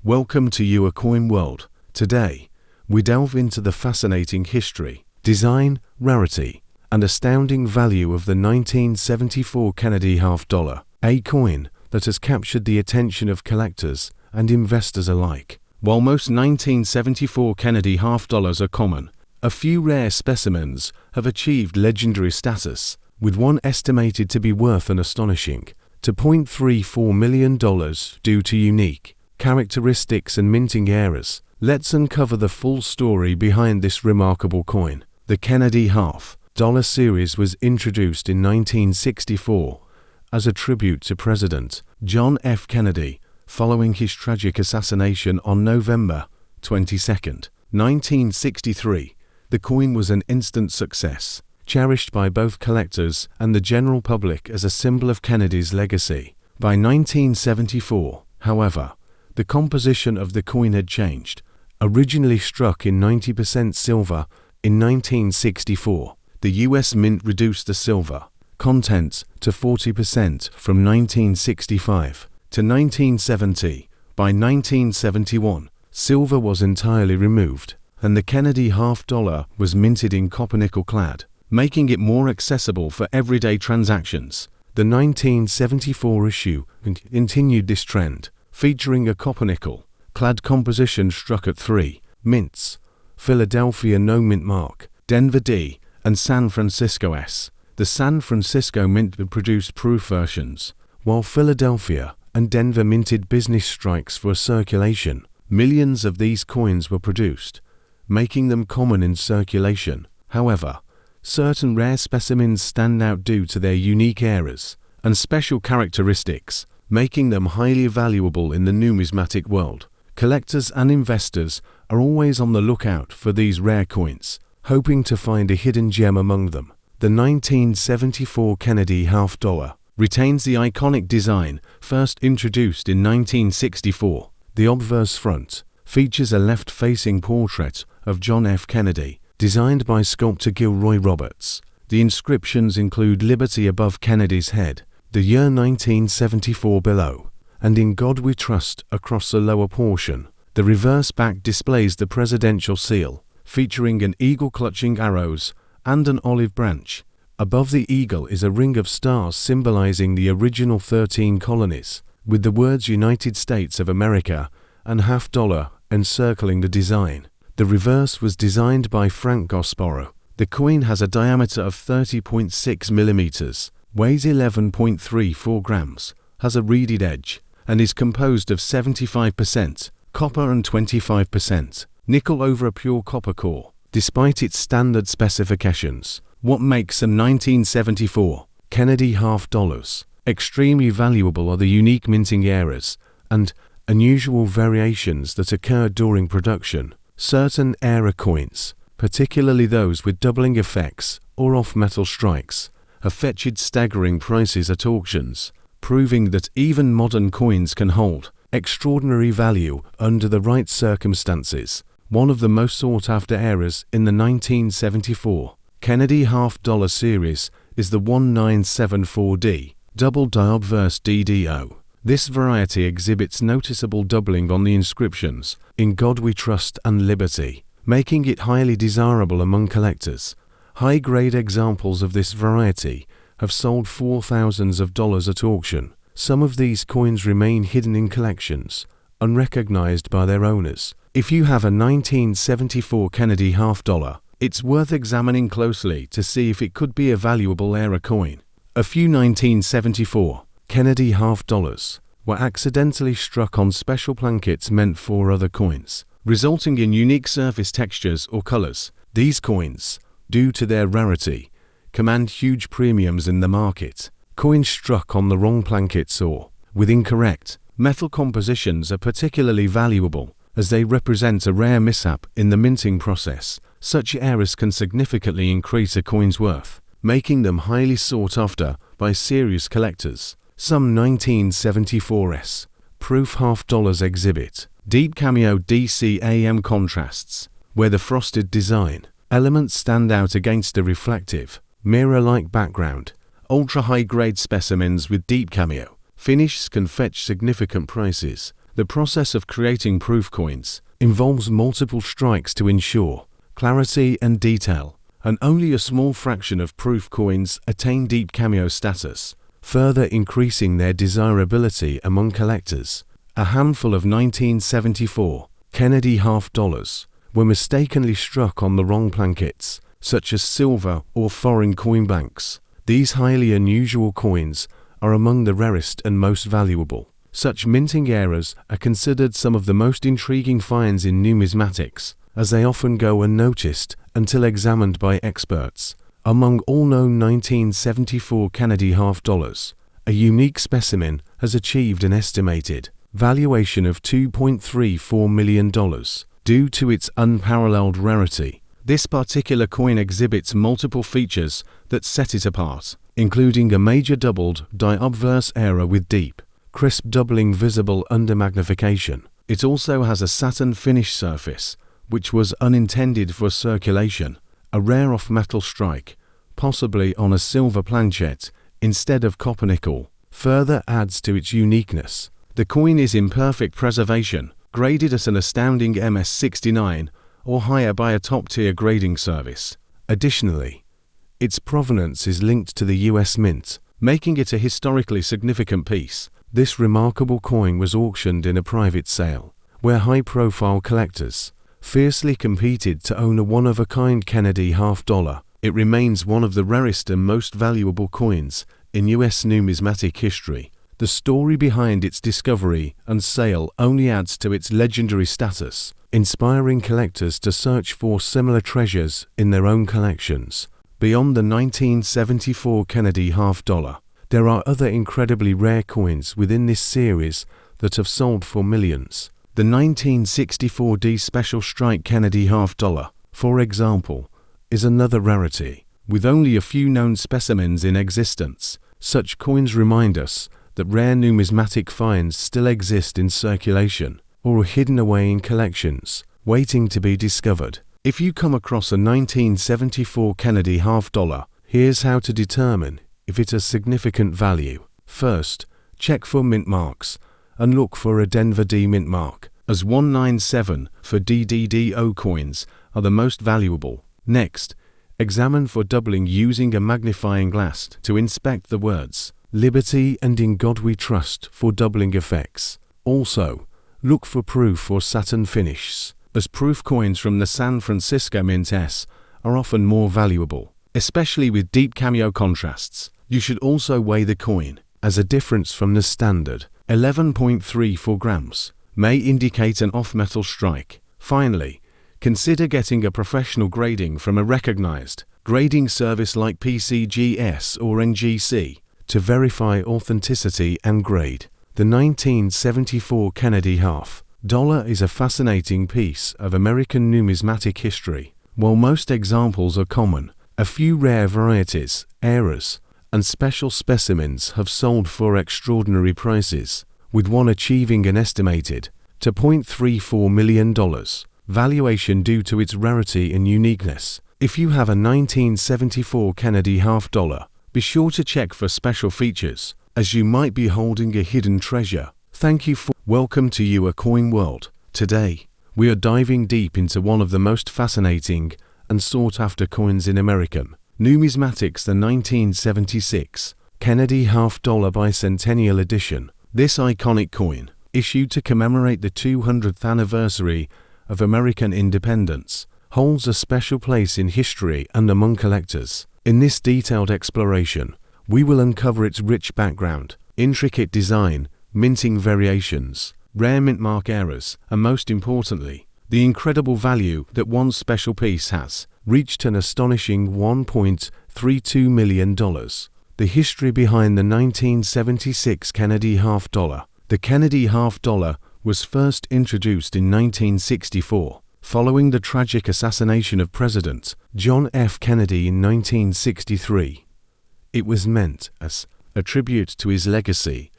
Welcome to Your Coin World. Today, we delve into the fascinating history, design, rarity, and astounding value of the 1974 Kennedy half-dollar, a coin that has captured the attention of collectors and investors alike. While most 1974 Kennedy half-dollars are common, a few rare specimens have achieved legendary status, with one estimated to be worth an astonishing $2.34 million due to unique characteristics and minting errors. Let's uncover the full story behind this remarkable coin. The Kennedy half-dollar series was introduced in 1964 as a tribute to President John F. Kennedy following his tragic assassination on November 22, 1963. The coin was an instant success, cherished by both collectors and the general public as a symbol of Kennedy's legacy. By 1974, however, the composition of the coin had changed. Originally struck in 90% silver, in 1964, the U.S. Mint reduced the silver content to 40% from 1965 to 1970. By 1971, silver was entirely removed, and the Kennedy half-dollar was minted in copper-nickel clad, making it more accessible for everyday transactions. The 1974 issue continued this trend, featuring a copper-nickel clad composition struck at 3 mints: Philadelphia no mint mark, Denver D, and San Francisco S. The San Francisco Mint produced proof versions, while Philadelphia and Denver minted business strikes for circulation. Millions of these coins were produced, making them common in circulation. However, certain rare specimens stand out due to their unique errors and special characteristics, making them highly valuable in the numismatic world. Collectors and investors are always on the lookout for these rare coins, hoping to find a hidden gem among them. The 1974 Kennedy half-dollar retains the iconic design first introduced in 1964. The obverse front features a left-facing portrait of John F. Kennedy, designed by sculptor Gilroy Roberts. The inscriptions include "Liberty" above Kennedy's head, the year 1974 below, and "In God We Trust" across the lower portion. The reverse back displays the presidential seal, featuring an eagle clutching arrows and an olive branch. Above the eagle is a ring of stars symbolizing the original 13 colonies, with the words United States of America and half-dollar encircling the design. The reverse was designed by Frank Gosporo. The coin has a diameter of 30.6 millimeters, weighs 11.34 grams, has a reeded edge, and is composed of 75% copper and 25% nickel over a pure copper core. Despite its standard specifications, what makes some 1974 Kennedy half-dollars extremely valuable are the unique minting errors and unusual variations that occur during production. Certain error coins, particularly those with doubling effects or off-metal strikes, have fetched staggering prices at auctions, proving that even modern coins can hold extraordinary value under the right circumstances. One of the most sought-after errors in the 1974 Kennedy half-dollar series is the 1974D, double die obverse DDO. This variety exhibits noticeable doubling on the inscriptions, "In God We Trust" and "Liberty," making it highly desirable among collectors. High-grade examples of this variety have sold for thousands of dollars at auction. Some of these coins remain hidden in collections, unrecognized by their owners. If you have a 1974 Kennedy half-dollar, it's worth examining closely to see if it could be a valuable error coin. A few 1974 Kennedy half-dollars were accidentally struck on special plankets meant for other coins, resulting in unique surface textures or colors. These coins, due to their rarity, command huge premiums in the market. Coins struck on the wrong plankets or with incorrect metal compositions are particularly valuable, as they represent a rare mishap in the minting process. Such errors can significantly increase a coin's worth, making them highly sought after by serious collectors. Some 1974s proof half-dollars exhibit deep cameo DCAM contrasts, where the frosted design elements stand out against a reflective, mirror-like background. Ultra-high-grade specimens with deep cameo finishes can fetch significant prices. The process of creating proof coins involves multiple strikes to ensure clarity and detail, and only a small fraction of proof coins attain deep cameo status, further increasing their desirability among collectors. A handful of 1974 Kennedy half dollars were mistakenly struck on the wrong plankets, such as silver or foreign coin banks. These highly unusual coins are among the rarest and most valuable. Such minting errors are considered some of the most intriguing finds in numismatics, as they often go unnoticed until examined by experts. Among all known 1974 Kennedy half dollars, a unique specimen has achieved an estimated valuation of $2.34 million due to its unparalleled rarity. This particular coin exhibits multiple features that set it apart, including a major doubled die-obverse error with deep, crisp doubling visible under magnification. It also has a satin finish surface, which was unintended for circulation, a rare off-metal strike, possibly on a silver planchet instead of copper-nickel, further adds to its uniqueness. The coin is in perfect preservation, graded at an astounding MS-69 or higher by a top-tier grading service. Additionally, its provenance is linked to the US Mint, making it a historically significant piece. This remarkable coin was auctioned in a private sale, where high-profile collectors fiercely competed to own a one-of-a-kind Kennedy half dollar. It remains one of the rarest and most valuable coins in US numismatic history. The story behind its discovery and sale only adds to its legendary status, inspiring collectors to search for similar treasures in their own collections. Beyond the 1974 Kennedy half dollar, there are other incredibly rare coins within this series that have sold for millions. The 1964 D Special Strike Kennedy half dollar, for example, is another rarity. With only a few known specimens in existence, such coins remind us that rare numismatic finds still exist in circulation or are hidden away in collections, waiting to be discovered. If you come across a 1974 Kennedy half dollar, here's how to determine if it has significant value. First, check for mint marks and look for a Denver D mint mark, as 197 for DDDO coins are the most valuable. Next, examine for doubling using a magnifying glass to inspect the words "Liberty" and "In God We Trust" for doubling effects. Also, look for proof or satin finishes, as proof coins from the San Francisco Mint S are often more valuable, especially with deep cameo contrasts. You should also weigh the coin, as a difference from the standard 11.34 grams may indicate an off-metal strike. Finally, consider getting a professional grading from a recognized grading service like PCGS or NGC to verify authenticity and grade. The 1974 Kennedy half dollar is a fascinating piece of American numismatic history. While most examples are common, a few rare varieties, errors, and special specimens have sold for extraordinary prices, with one achieving an estimated $2.34 million valuation due to its rarity and uniqueness. If you have a 1974 Kennedy half dollar, be sure to check for special features, as you might be holding a hidden treasure. Thank you for welcome to your coin world. Today, we are diving deep into one of the most fascinating and sought-after coins in American numismatics, the 1976 Kennedy half dollar bicentennial edition. This iconic coin, issued to commemorate the 200th anniversary of American independence, holds a special place in history and among collectors. In this detailed exploration, we will uncover its rich background, intricate design, minting variations, rare mint mark errors, and most importantly, the incredible value that one special piece has, reached an astonishing $1.32 million. The history behind the 1976 Kennedy half dollar. The Kennedy half dollar was first introduced in 1964, following the tragic assassination of President John F. Kennedy in 1963. It was meant as a tribute to his legacy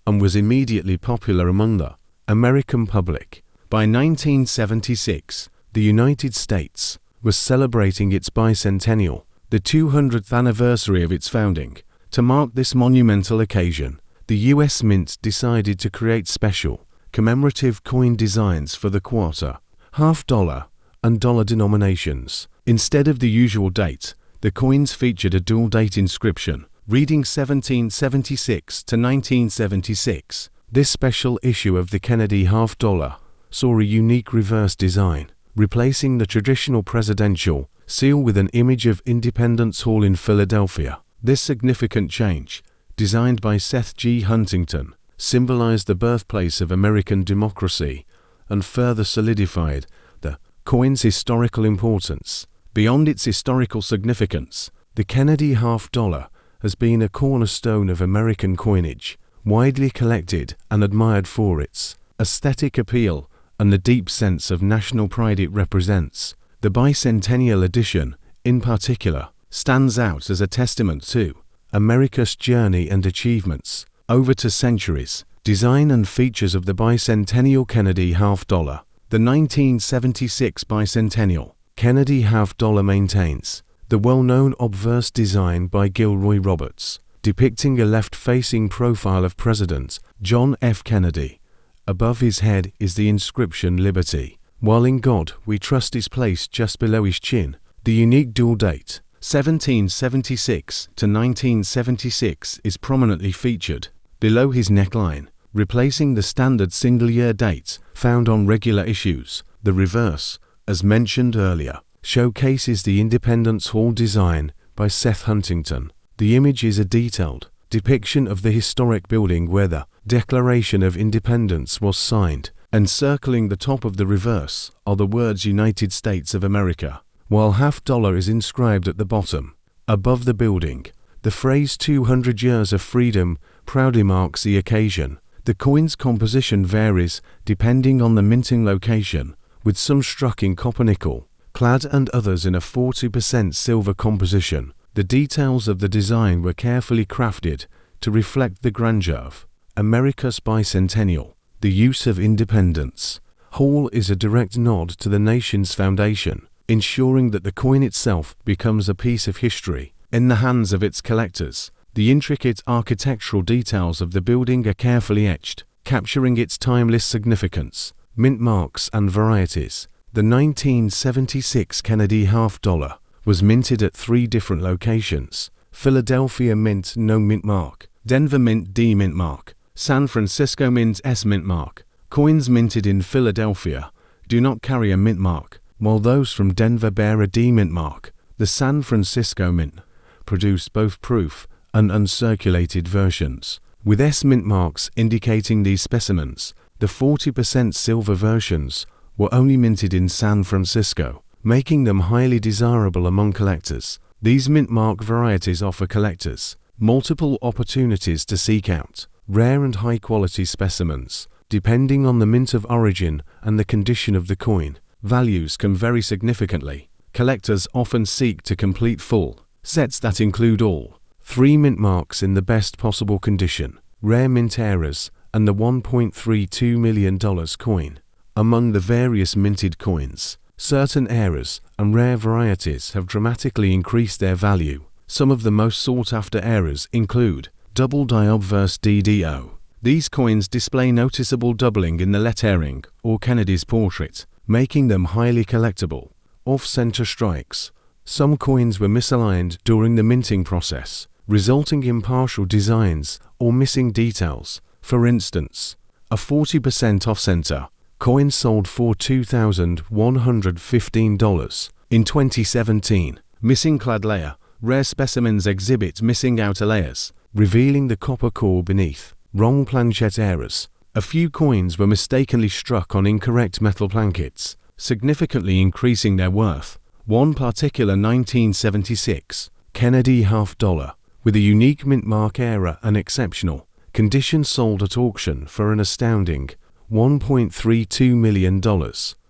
and was immediately popular among the American public. By 1976, the United States was celebrating its bicentennial, the 200th anniversary of its founding. To mark this monumental occasion, the US Mint decided to create special commemorative coin designs for the quarter, half dollar, and dollar denominations. Instead of the usual date, the coins featured a dual date inscription, reading 1776 to 1976. This special issue of the Kennedy half dollar saw a unique reverse design, replacing the traditional presidential seal with an image of Independence Hall in Philadelphia. This significant change, designed by Seth G. Huntington, symbolized the birthplace of American democracy and further solidified the coin's historical importance. Beyond its historical significance, the Kennedy half dollar has been a cornerstone of American coinage, widely collected and admired for its aesthetic appeal and the deep sense of national pride it represents. The bicentennial edition, in particular, stands out as a testament to America's journey and achievements over 2 centuries. Design and features of the bicentennial Kennedy half dollar. The 1976 bicentennial Kennedy half dollar maintains the well-known obverse design by Gilroy Roberts, depicting a left-facing profile of President John F. Kennedy. Above his head is the inscription Liberty, while in God we trust is placed just below his chin. The unique dual date, 1776 to 1976, is prominently featured below his neckline, replacing the standard single-year date found on regular issues. The reverse, as mentioned earlier, showcases the Independence Hall design by Seth Huntington. The image is a detailed depiction of the historic building where the Declaration of Independence was signed. Encircling the top of the reverse are the words United States of America, while half dollar is inscribed at the bottom. Above the building, the phrase 200 years of freedom proudly marks the occasion. The coin's composition varies depending on the minting location, with some struck in copper nickel clad and others in a 40% silver composition. The details of the design were carefully crafted to reflect the grandeur of America's bicentennial. The use of Independence Hall is a direct nod to the nation's foundation, ensuring that the coin itself becomes a piece of history in the hands of its collectors. The intricate architectural details of the building are carefully etched, capturing its timeless significance. Mint marks and varieties. The 1976 Kennedy half dollar was minted at 3 different locations: Philadelphia Mint No Mint Mark, Denver Mint D Mint Mark, San Francisco Mint S Mint Mark. Coins minted in Philadelphia do not carry a mint mark, while those from Denver bear a D Mint mark. The San Francisco Mint produced both proof and uncirculated versions, with S Mint marks indicating these specimens. The 40% silver versions were only minted in San Francisco, making them highly desirable among collectors. These mint mark varieties offer collectors multiple opportunities to seek out rare and high-quality specimens. Depending on the mint of origin and the condition of the coin, values can vary significantly. Collectors often seek to complete full sets that include all 3 mint marks in the best possible condition, rare mint errors, and the $1.32 million coin. Among the various minted coins, certain errors and rare varieties have dramatically increased their value. Some of the most sought-after errors include double diobverse DDO. These coins display noticeable doubling in the lettering or Kennedy's portrait, making them highly collectible. Off-center strikes. Some coins were misaligned during the minting process, resulting in partial designs or missing details. For instance, a 40% off-center coin sold for $2,115 in 2017. Missing clad layer. Rare specimens exhibit missing outer layers, revealing the copper core beneath. Wrong planchet errors. A few coins were mistakenly struck on incorrect metal plankets, significantly increasing their worth. One particular 1976 Kennedy half dollar with a unique mint mark error and exceptional condition sold at auction for an astounding $1.32 million.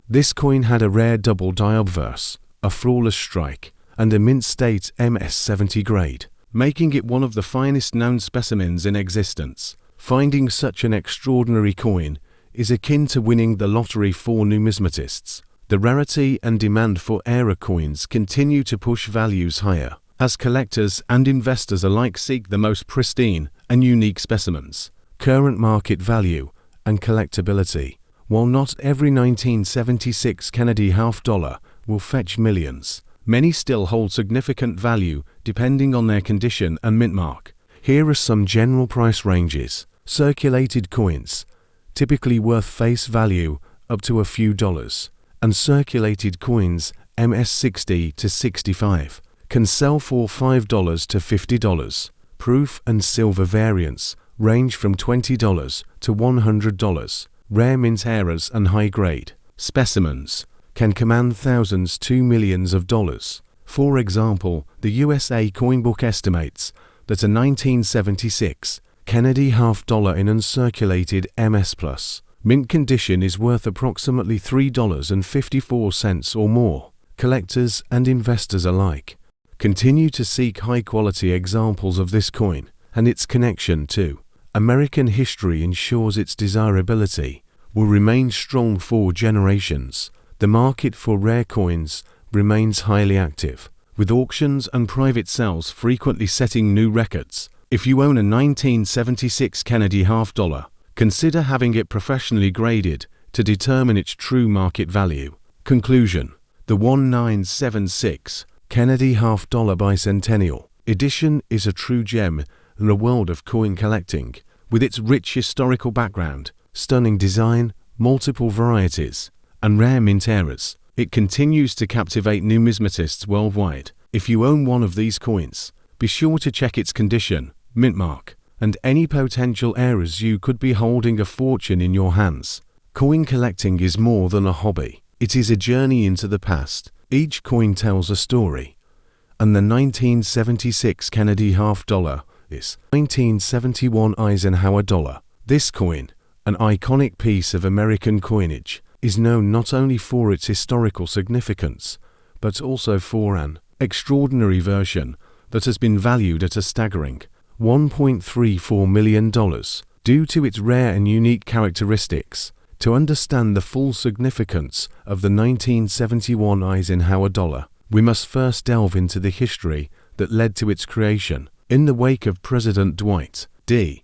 This coin had a rare double diobverse, a flawless strike, and a mint state MS-70 grade, making it one of the finest known specimens in existence. Finding such an extraordinary coin is akin to winning the lottery for numismatists. The rarity and demand for error coins continue to push values higher, as collectors and investors alike seek the most pristine and unique specimens. Current market value. and collectability. While not every 1976 Kennedy half-dollar will fetch millions, many still hold significant value depending on their condition and mint mark. Here are some general price ranges. Circulated coins, typically worth face value up to a few dollars. Uncirculated coins, MS-60 to 65, can sell for $5 to $50. Proof and silver variants range from $20 to $100. Rare mint errors and high-grade specimens can command thousands to millions of dollars. For example, the USA Coinbook estimates that a 1976 Kennedy half-dollar in uncirculated MS Plus mint condition is worth approximately $3.54 or more. Collectors and investors alike continue to seek high-quality examples of this coin, and its connection to American history ensures its desirability will remain strong for generations. The market for rare coins remains highly active, with auctions and private sales frequently setting new records. If you own a 1976 Kennedy half-dollar, consider having it professionally graded to determine its true market value. Conclusion: the 1976 Kennedy half-dollar bicentennial edition is a true gem in the world of coin collecting. With its rich historical background, stunning design, multiple varieties, and rare mint errors, it continues to captivate numismatists worldwide. If you own one of these coins, be sure to check its condition, mint mark, and any potential errors. You could be holding a fortune in your hands. Coin collecting is more than a hobby. It is a journey into the past. Each coin tells a story, and the 1976 Kennedy half-dollar is 1971 Eisenhower dollar. This coin, an iconic piece of American coinage, is known not only for its historical significance, but also for an extraordinary version that has been valued at a staggering $1.34 million due to its rare and unique characteristics. To understand the full significance of the 1971 Eisenhower dollar, we must first delve into the history that led to its creation. In the wake of President Dwight D.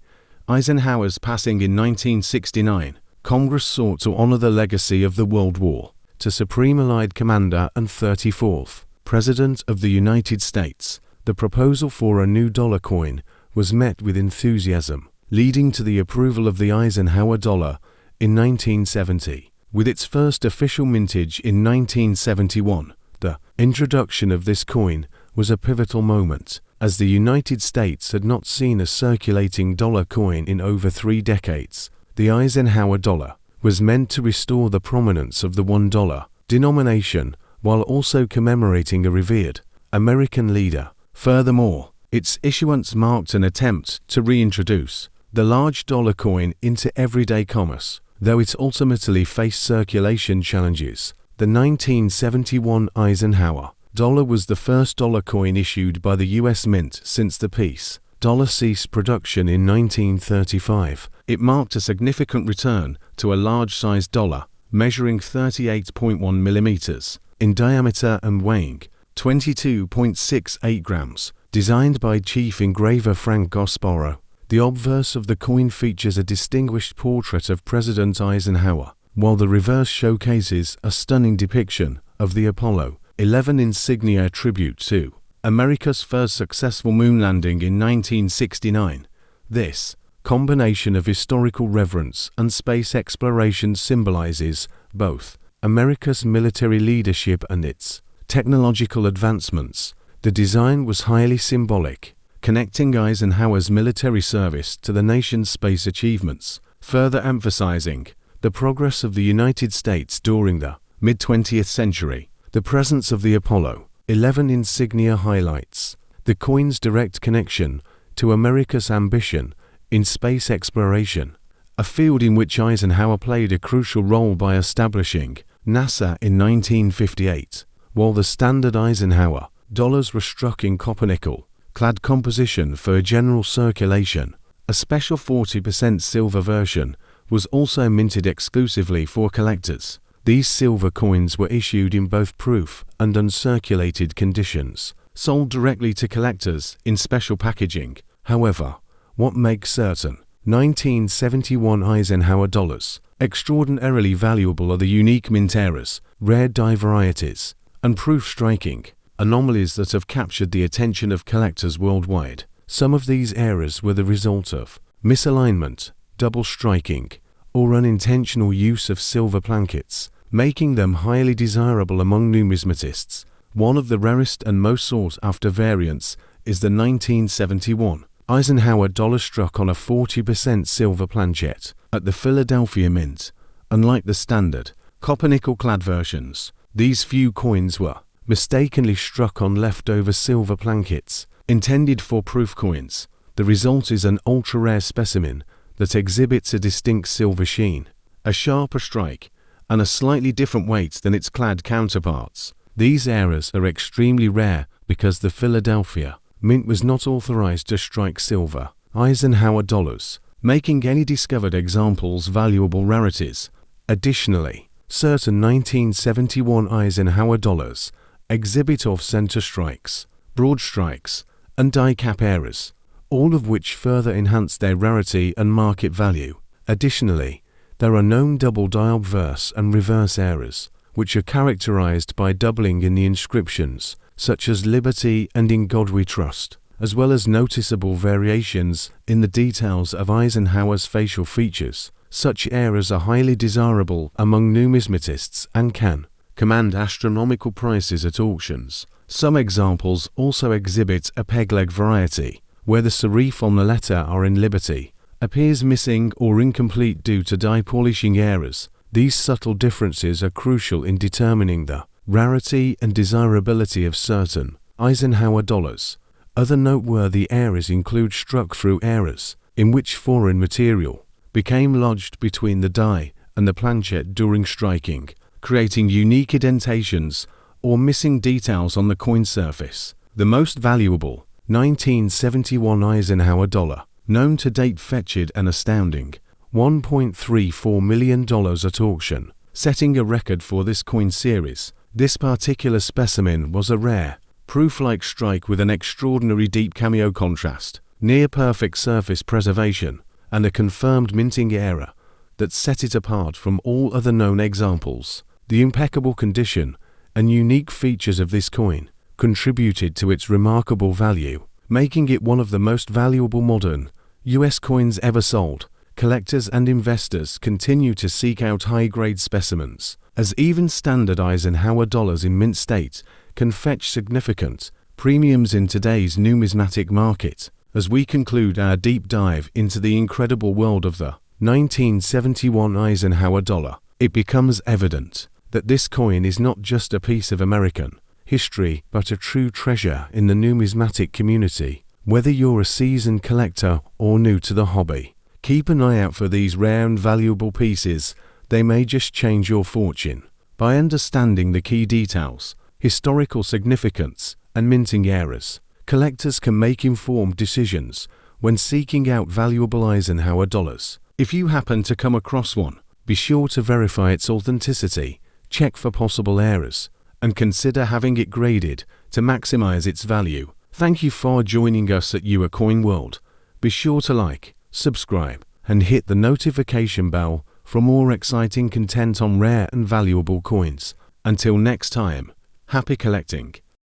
Eisenhower's passing in 1969, Congress sought to honor the legacy of the World War II Supreme Allied Commander and 34th President of the United States. The proposal for a new dollar coin was met with enthusiasm, leading to the approval of the Eisenhower dollar in 1970. With its first official mintage in 1971, the introduction of this coin was a pivotal moment, as the United States had not seen a circulating dollar coin in over 3 decades. The Eisenhower dollar was meant to restore the prominence of the $1 denomination while also commemorating a revered American leader. Furthermore, its issuance marked an attempt to reintroduce the large dollar coin into everyday commerce, though it ultimately faced circulation challenges. The 1971 Eisenhower dollar was the first dollar coin issued by the U.S. Mint since the peace dollar ceased production in 1935. It marked a significant return to a large-sized dollar, measuring 38.1 millimeters in diameter and weighing 22.68 grams. Designed by chief engraver Frank Gosporo, the obverse of the coin features a distinguished portrait of President Eisenhower, while the reverse showcases a stunning depiction of the Apollo 11 insignia tribute to America's first successful moon landing in 1969. This combination of historical reverence and space exploration symbolizes both America's military leadership and its technological advancements. The design was highly symbolic, connecting Eisenhower's military service to the nation's space achievements, further emphasizing the progress of the United States during the mid-20th century. The presence of the Apollo 11 insignia highlights the coin's direct connection to America's ambition in space exploration, a field in which Eisenhower played a crucial role by establishing NASA in 1958. While the standard Eisenhower dollars were struck in copper-nickel clad composition for general circulation, a special 40% silver version was also minted exclusively for collectors. These silver coins were issued in both proof and uncirculated conditions, sold directly to collectors in special packaging. However, what makes certain 1971 Eisenhower dollars. Extraordinarily valuable are the unique mint eras, rare die varieties, and proof striking anomalies that have captured the attention of collectors worldwide. Some of these errors were the result of misalignment, double striking, or unintentional use of silver plankets, making them highly desirable among numismatists. One of the rarest and most sought-after variants is the 1971 Eisenhower dollar struck on a 40% silver planchet at the Philadelphia Mint. Unlike the standard copper-nickel-clad versions, these few coins were mistakenly struck on leftover silver plankets intended for proof coins. The result is an ultra-rare specimen that exhibits a distinct silver sheen, a sharper strike, and a slightly different weight than its clad counterparts. These errors are extremely rare because the Philadelphia Mint was not authorized to strike silver Eisenhower dollars, making any discovered examples valuable rarities. Additionally, certain 1971 Eisenhower dollars exhibit off-center strikes, broad strikes, and die cap errors, all of which further enhance their rarity and market value. Additionally, there are known double die obverse and reverse errors, which are characterized by doubling in the inscriptions, such as Liberty and In God We Trust, as well as noticeable variations in the details of Eisenhower's facial features. Such errors are highly desirable among numismatists and can command astronomical prices at auctions. Some examples also exhibit a pegleg variety, where the serif on the letter R in Liberty appears missing or incomplete due to die polishing errors. These subtle differences are crucial in determining the rarity and desirability of certain Eisenhower dollars. Other noteworthy errors include struck-through errors, in which foreign material became lodged between the die and the planchet during striking, creating unique indentations or missing details on the coin surface. The most valuable 1971 Eisenhower dollar known to date fetched an astounding $1.34 million at auction, setting a record for this coin series. This particular specimen was a rare, proof-like strike with an extraordinary deep cameo contrast, near-perfect surface preservation, and a confirmed minting era that set it apart from all other known examples. The impeccable condition and unique features of this coin contributed to its remarkable value, making it one of the most valuable modern U.S. coins ever sold. Collectors and investors continue to seek out high-grade specimens, as even standard Eisenhower dollars in mint state can fetch significant premiums in today's numismatic market. As we conclude our deep dive into the incredible world of the 1971 Eisenhower dollar, it becomes evident that this coin is not just a piece of American history but a true treasure in the numismatic community. Whether you're a seasoned collector or new to the hobby, keep an eye out for these rare and valuable pieces. They may just change your fortune. By understanding the key details, historical significance, and minting errors, collectors can make informed decisions when seeking out valuable Eisenhower dollars. If you happen to come across one, be sure to verify its authenticity, check for possible errors, and consider having it graded to maximize its value. Thank you for joining us at Your Coin World. Be sure to like, subscribe, and hit the notification bell for more exciting content on rare and valuable coins. Until next time, happy collecting.